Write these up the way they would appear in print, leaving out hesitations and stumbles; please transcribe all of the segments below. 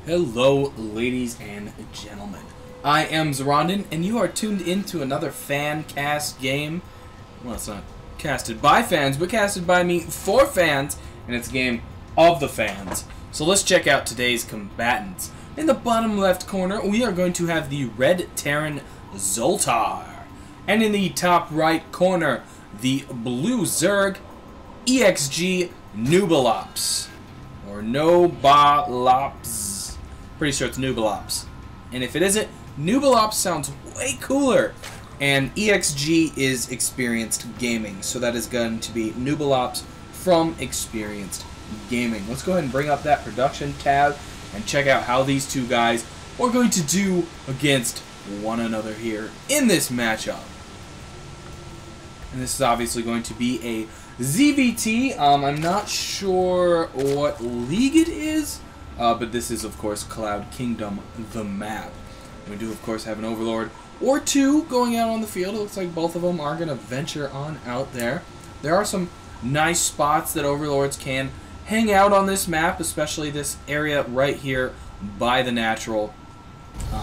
Hello, ladies and gentlemen. I am Zoronden, and you are tuned into another fan-cast game. Well, it's not casted by fans, but casted by me for fans, and it's a game of the fans. So let's check out today's combatants. In the bottom left corner, we are going to have the Red Terran Zultar. And in the top right corner, the Blue Zerg ExGNooBaLopZ. Or NooBaLopZ. Pretty sure it's NooBaLopZ. And if it isn't, NooBaLopZ sounds way cooler. And ExG is Experienced Gaming. So that is going to be NooBaLopZ from Experienced Gaming. Let's go ahead and bring up that production tab and check out how these two guys are going to do against one another here in this matchup. And this is obviously going to be a ZVT. I'm not sure what league it is, but this is, of course, Cloud Kingdom, the map. We do, of course, have an Overlord or two going out on the field. It looks like both of them are going to venture on out there. There are some nice spots that Overlords can hang out on this map, especially this area right here by the natural.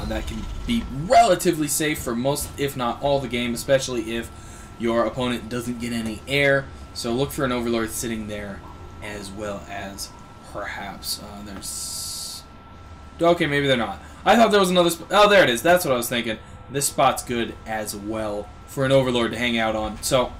That can be relatively safe for most, if not all, the game, especially if your opponent doesn't get any air. So look for an Overlord sitting there, as well as perhaps there's... Okay, maybe they're not. I thought there was another spot. Oh, there it is. That's what I was thinking. This spot's good as well for an Overlord to hang out on. So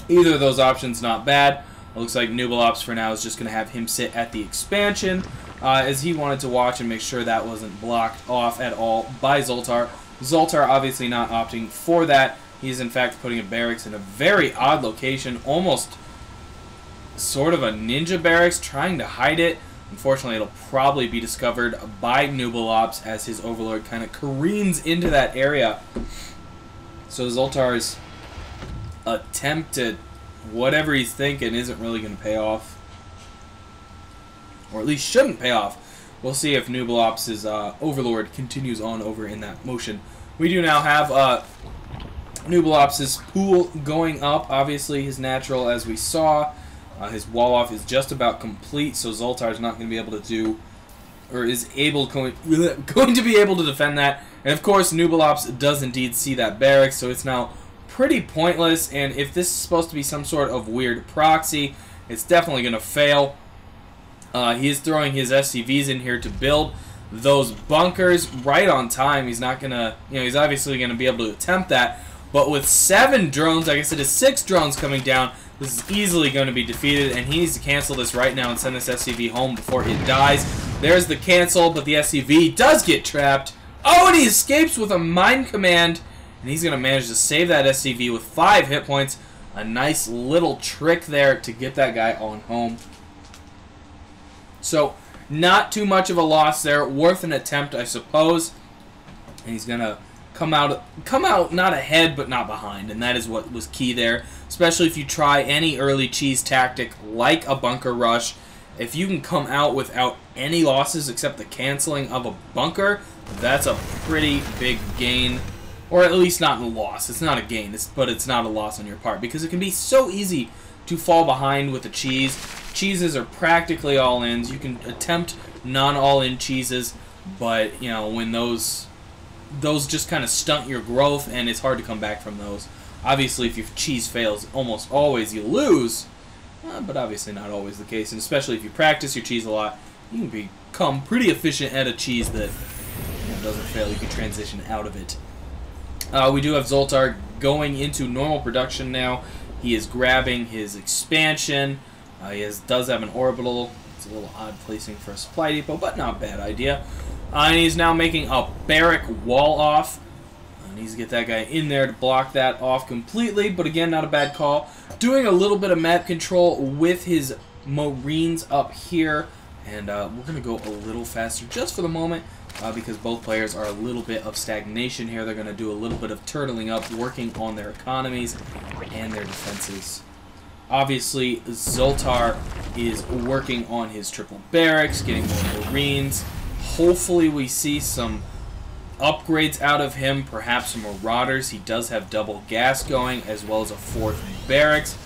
either of those options, not bad. It looks like NooBaLopZ for now is just going to have him sit at the expansion, as he wanted to watch and make sure that wasn't blocked off at all by Zultar. Zultar obviously not opting for that. He's in fact putting a barracks in a very odd location, almost sort of a ninja barracks, trying to hide it. Unfortunately, it'll probably be discovered by NooBaLopZ as his Overlord kind of careens into that area. So Zultar's attempt at whatever he's thinking isn't really going to pay off. Or at least shouldn't pay off. We'll see if NooBaLopZ's Overlord continues on over in that motion. We do now have NooBaLopZ's pool going up. Obviously, his natural, as we saw, his wall off is just about complete, so Zultar's not going to be able to do, or is able going to be able to defend that. And of course, NooBaLopZ does indeed see that barracks, so it's now pretty pointless. And if this is supposed to be some sort of weird proxy, it's definitely going to fail. He is throwing his SCVs in here to build those bunkers right on time. He's not going to, he's obviously going to be able to attempt that. But with 7 drones, I guess it is 6 drones coming down, this is easily going to be defeated, and he needs to cancel this right now and send this SCV home before it dies. There's the cancel, but the SCV does get trapped. Oh, and he escapes with a mind command, and he's going to manage to save that SCV with 5 hit points. A nice little trick there to get that guy on home. So, not too much of a loss there. Worth an attempt, I suppose. And he's going to come out not ahead, but not behind, and that is what was key there, especially if you try any early cheese tactic like a bunker rush. If you can come out without any losses except the canceling of a bunker, that's a pretty big gain, or at least not a loss. It's not a gain, but it's not a loss on your part, because it can be so easy to fall behind with a cheese. Cheeses are practically all-ins. You can attempt non-all-in cheeses, but when those just kind of stunt your growth, and it's hard to come back from those. Obviously, if your cheese fails, almost always you lose, but obviously not always the case, and especially if you practice your cheese a lot, you can become pretty efficient at a cheese that doesn't fail. You can transition out of it. We do have Zultar going into normal production now. He is grabbing his expansion. He does have an orbital. It's a little odd placing for a supply depot, but not a bad idea. And he's now making a barrack wall off. Needs to get that guy in there to block that off completely, but again, not a bad call. Doing a little bit of map control with his Marines up here, and we're going to go a little faster just for the moment, because both players are a little bit of stagnation here. They're going to do a little bit of turtling up, working on their economies and their defenses. Obviously, Zultar is working on his triple barracks, getting more Marines. Hopefully we see some upgrades out of him, perhaps some Marauders. He does have double gas going, as well as a 4th barracks.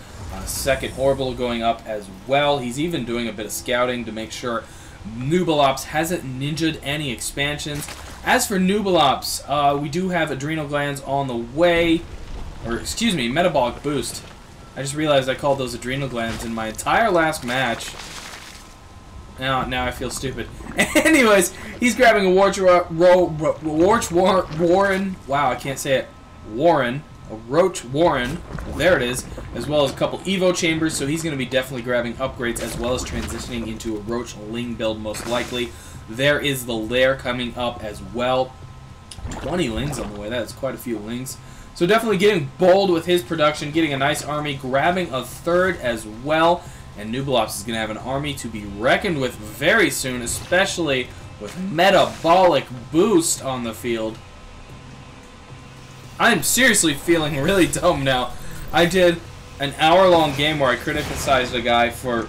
Second orbital going up as well. He's even doing a bit of scouting to make sure ExGNooBaLopZ hasn't ninja'd any expansions. As for ExGNooBaLopZ, we do have adrenal glands on the way. Or, excuse me, metabolic boost. I just realized I called those adrenal glands in my entire last match. Now I feel stupid. Anyways, he's grabbing a Warren. Wow, I can't say it. Warren. A Roach Warren. There it is. As well as a couple Evo chambers. So he's going to be definitely grabbing upgrades as well as transitioning into a Roach Ling build most likely. There is the lair coming up as well. 20 Lings on the way. That's quite a few Lings. So definitely getting bold with his production. Getting a nice army. Grabbing a third as well. And ExGNooBaLopZ is going to have an army to be reckoned with very soon, especially with metabolic boost on the field. I'm seriously feeling really dumb now. I did an hour-long game where I criticized a guy for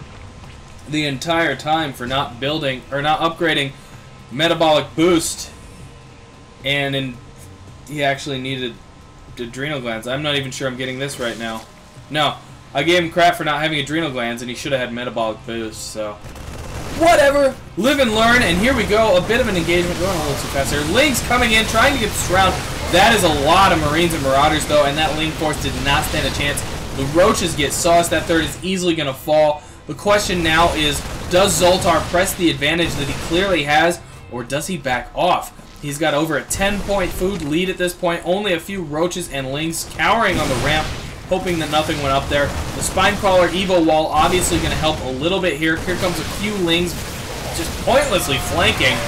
the entire time for not building or not upgrading metabolic boost, and he actually needed adrenal glands. I'm not even sure I'm getting this right now. No. I gave him crap for not having adrenal glands, and he should have had metabolic boost, so... Whatever! Live and learn, and here we go. A bit of an engagement. Going a little too fast here. Lings coming in, trying to get this round. That is a lot of Marines and Marauders, though, and that Ling force did not stand a chance. The Roaches get sauced. That third is easily going to fall. The question now is, does Zultar press the advantage that he clearly has, or does he back off? He's got over a 10-point food lead at this point. Only a few Roaches and Lings cowering on the ramp, hoping that nothing went up there. The Spinecrawler Evo wall obviously going to help a little bit here. Here comes a few Lings just pointlessly flanking,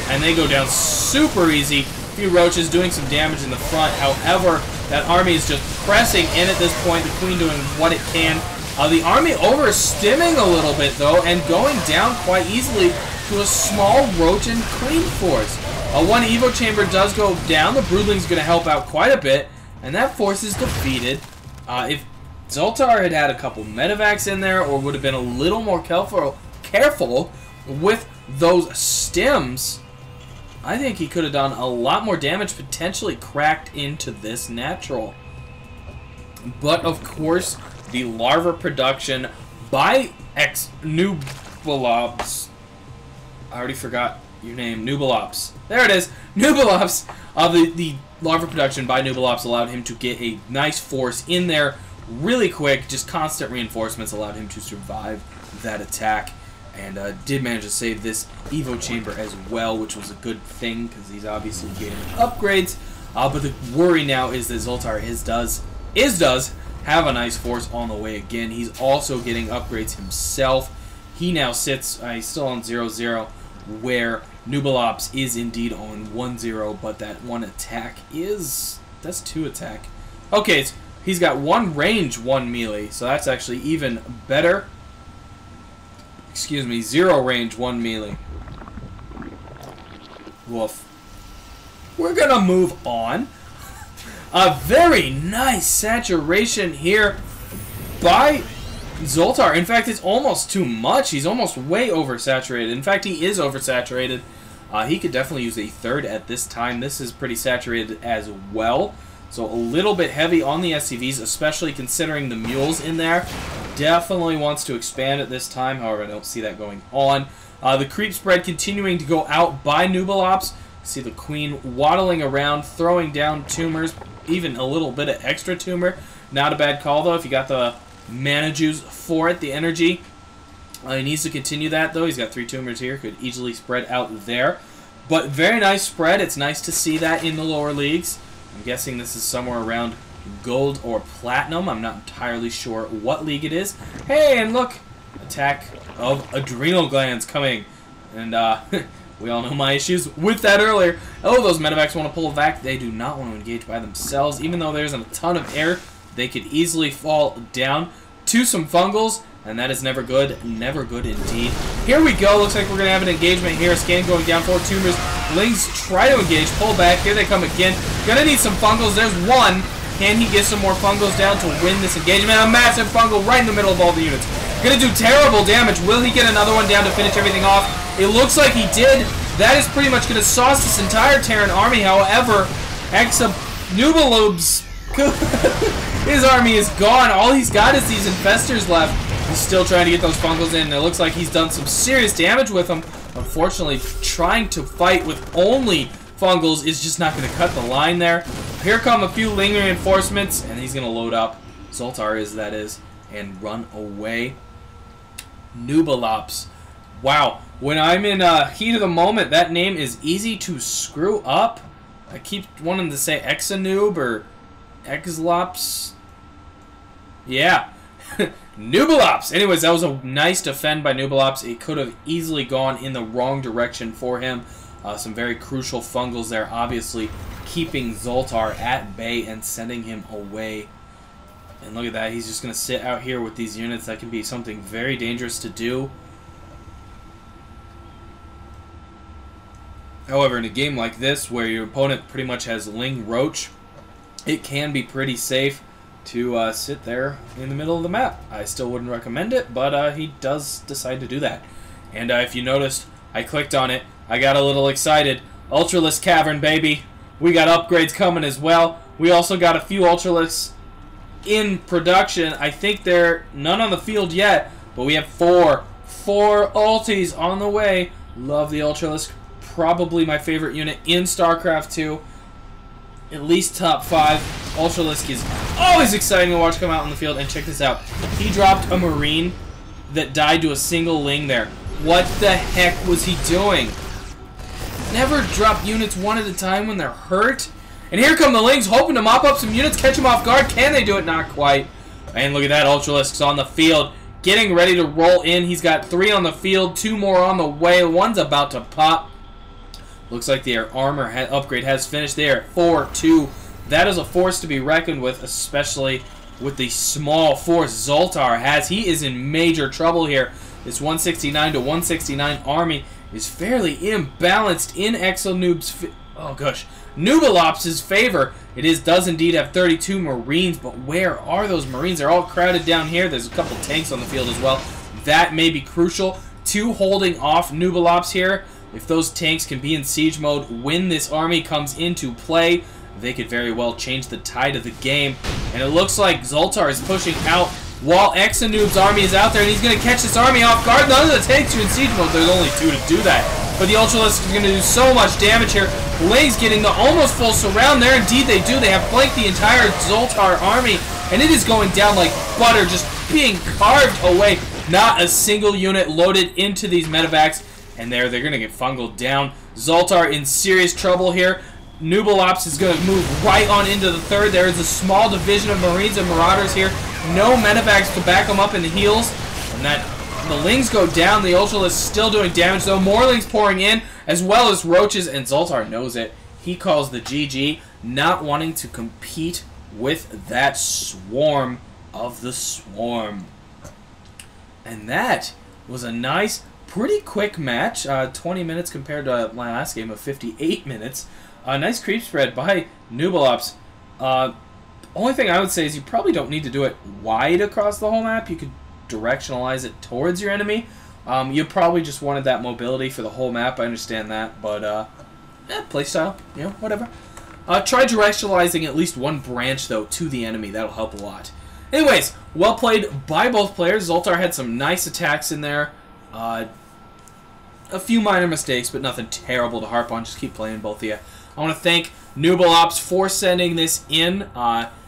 and they go down super easy. A few Roaches doing some damage in the front. However, that army is just pressing in at this point. The Queen doing what it can. The army overstimming a little bit, though, and going down quite easily to a small Roach and Queen force. One Evo chamber does go down. The Broodling's going to help out quite a bit, and that force is defeated. If Zultar had had a couple medevacs in there, or would have been a little more careful with those stims, I think he could have done a lot more damage, potentially cracked into this natural. But, of course, the larva production by ExGNooBaLopZ. I already forgot your name. ExGNooBaLopZ. There it is. ExGNooBaLopZ. The larva production by ExGNooBaLopZ allowed him to get a nice force in there really quick. Just constant reinforcements allowed him to survive that attack. And did manage to save this Evo chamber as well, which was a good thing because he's obviously getting upgrades. But the worry now is that Zultar does have a nice force on the way again. He's also getting upgrades himself. He now sits, he's still on 0-0, where ExGNooBaLopZ is indeed on 1-0, but that one attack is... that's 2 attack. Okay, so he's got 1 range, 1 melee, so that's actually even better. Excuse me, 0 range, 1 melee. Woof. We're gonna move on. A very nice saturation here by Zultar. In fact, it's almost too much. He's almost way oversaturated. In fact, he is oversaturated. He could definitely use a third at this time. This is pretty saturated as well. So a little bit heavy on the SCVs, especially considering the mules in there. Definitely wants to expand at this time. However, I don't see that going on. The creep spread continuing to go out by ExGNooBaLopZ. See the Queen waddling around, throwing down tumors. Even a little bit of extra tumor. Not a bad call, though, if you got the mana juice for it, the energy. He needs to continue that, though. He's got 3 tumors here. Could easily spread out there. But very nice spread. It's nice to see that in the lower leagues. I'm guessing this is somewhere around gold or platinum. I'm not entirely sure what league it is. Hey, and look! Attack of adrenal glands coming. And, we all know my issues with that earlier. Oh, those medevacs want to pull back. They do not want to engage by themselves. Even though there's a ton of air, they could easily fall down to some fungals. And that is never good. Never good indeed. Here we go. Looks like we're going to have an engagement here. Scan going down 4 tumors. Lings try to engage. Pull back. Here they come again. Going to need some fungals. There's 1. Can he get some more fungals down to win this engagement? A massive fungal right in the middle of all the units. Going to do terrible damage. Will he get another one down to finish everything off? It looks like he did. That is pretty much going to sauce this entire Terran army. However, ExGNooBaLopZ, his army is gone. All he's got is these infestors left. He's still trying to get those fungals in. It looks like he's done some serious damage with them. Unfortunately, trying to fight with only fungals is just not going to cut the line there. Here come a few Ling reinforcements, and he's going to load up. Zultar is, that is, and run away. ExGNooBaLopZ. Wow. When I'm in heat of the moment, that name is easy to screw up. I keep wanting to say ExGNoob or ExGNooBaLopZ. Yeah. ExGNooBaLopZ. Anyways, that was a nice defend by ExGNooBaLopZ. It could have easily gone in the wrong direction for him. Some very crucial fungals there, obviously keeping Zultar at bay and sending him away. And look at that. He's just going to sit out here with these units. That can be something very dangerous to do. However, in a game like this, where your opponent pretty much has Ling Roach, it can be pretty safe to sit there in the middle of the map. I still wouldn't recommend it, but he does decide to do that. And if you noticed, I clicked on it. I got a little excited. Ultralisk Cavern, baby. We got upgrades coming as well. We also got a few Ultralisks in production. I think they're none on the field yet, but we have four ultis on the way. Love the Ultralisk. Probably my favorite unit in StarCraft 2. At least top 5. Ultralisk is always exciting to watch come out on the field. And check this out. He dropped a Marine that died to a single Ling there. What the heck was he doing? Never drop units one at a time when they're hurt. And here come the Lings, hoping to mop up some units, catch them off guard. Can they do it? Not quite. And look at that. Ultralisk's on the field, getting ready to roll in. He's got 3 on the field, 2 more on the way. One's about to pop. Looks like their armor upgrade has finished there at 4-2. That is a force to be reckoned with, especially with the small force Zultar has. He is in major trouble here. This 169 to 169 army is fairly imbalanced in ExGNooBaLopZ's favor. It does indeed have 32 Marines, but where are those Marines? They're all crowded down here. There's a couple tanks on the field as well. That may be crucial to holding off ExGNooBaLopZ here. If those tanks can be in siege mode when this army comes into play, they could very well change the tide of the game. And it looks like Zultar is pushing out while ExGNoob's army is out there, and he's going to catch this army off guard. None of the tanks are in siege mode. There's only 2 to do that. But the Ultralisk is going to do so much damage here. Ling's getting the almost full surround there. Indeed they do. They have flanked the entire Zultar army, and it is going down like butter, just being carved away. Not a single unit loaded into these medevacs. And they're going to get fungled down. Zultar in serious trouble here. ExGNooBaLopZ is going to move right on into the third. There is a small division of Marines and Marauders here. No medevacs to back them up in the heels. And the Lings go down. The Ultralisk still doing damage, though. More Lings pouring in, as well as Roaches. And Zultar knows it. He calls the GG, not wanting to compete with that swarm of the swarm. And that was a nice, pretty quick match. 20 minutes compared to my last game of 58 minutes. Nice creep spread by ExGNooBaLopZ. Only thing I would say is you probably don't need to do it wide across the whole map. You could directionalize it towards your enemy. You probably just wanted that mobility for the whole map. I understand that, but playstyle, you know, whatever. Try directionalizing at least one branch though to the enemy. That'll help a lot. Anyways, well played by both players. Zultar had some nice attacks in there. A few minor mistakes, but nothing terrible to harp on. Just keep playing, both of you. I want to thank ExGNooBaLopZ for sending this in.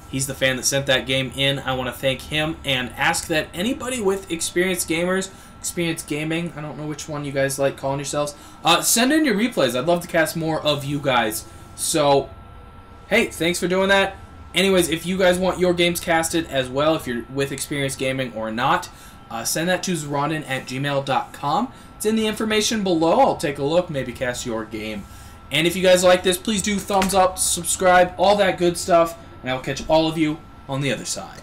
He's the fan that sent that game in. I want to thank him and ask that anybody with experienced gamers, experienced gaming, I don't know which one you guys like calling yourselves, send in your replays. I'd love to cast more of you guys. So, hey, thanks for doing that. Anyways, if you guys want your games casted as well, if you're with experienced gaming or not, send that to Zoronden@gmail.com. It's in the information below. I'll take a look, maybe cast your game. And if you guys like this, please do thumbs up, subscribe, all that good stuff, and I will catch all of you on the other side.